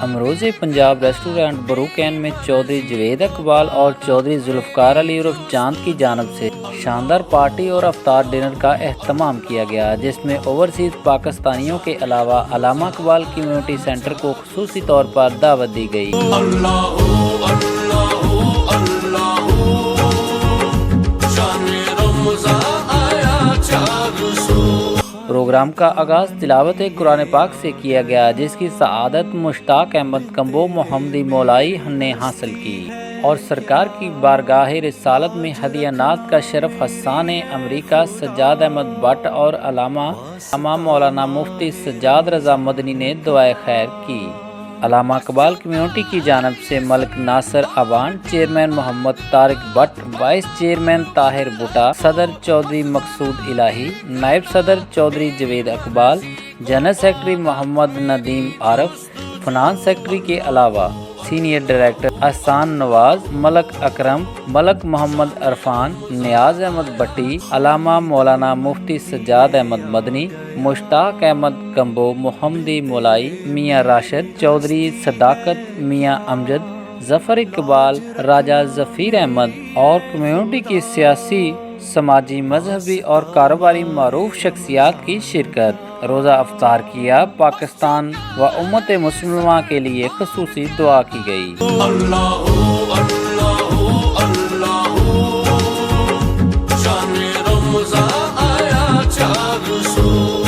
अमरोज़े Punjab restaurant बरूकैन में चौधरी जवेद इकबाल और चौधरी जुल्फ़कार अली उर्फ चांद की जानिब से शानदार पार्टी और अफ्तार डिनर का एहतमाम किया गया, जिसमें ओवरसीज़ पाकिस्तानियों के अलावा अल्लामा इकबाल कम्युनिटी सेंटर को खुसूसी तौर पर दावत दी गई। प्रोग्राम का आगाज़ तिलावत कुरान पाक से किया गया, जिसकी सआदत मुश्ताक अहमद कम्बो मोहम्मदी मौलाई ने हासिल की और सरकार की बारगाह रिसालत में हदिया नात का शरफ हसन अमरीका सज्जाद अहमद भट्ट और अल्लामा मौलाना मुफ्ती सज्जाद रज़ा मदनी ने दुआए खैर की। अल्लामा इकबाल कम्युनिटी की जानिब से Malik Nasir Awan, chairman Muhammad Tariq Bhatt, vice chairman Tahir Buta, सदर चौधरी मकसूद इलाही, नायब सदर Chaudhry Javed Iqbal, general secretary Muhammad Nadeem Arif, finance secretary के अलावा सीनियर डायरेक्टर अहसान नवाज, मलक अकरम, मलक मोहम्मद अरफान, नियाज अहमद भट्टी, अल्लामा मौलाना मुफ्ती सज्जाद अहमद मदनी, मुश्ताक अहमद कम्बो मोहम्मदी मौलाई, मियाँ राशिद चौधरी, सदाकत मियाँ अमजद, जफ़र इकबाल, राजा ज़फ़ीर अहमद और कम्युनिटी की सियासी, समाजी, मजहबी और कारोबारी मारूफ शख्सियात की शिरकत। रोज़ा अफ्तार किया। पाकिस्तान व उम्मत मुस्लिमा के लिए ख़ुसूसी दुआ की गई।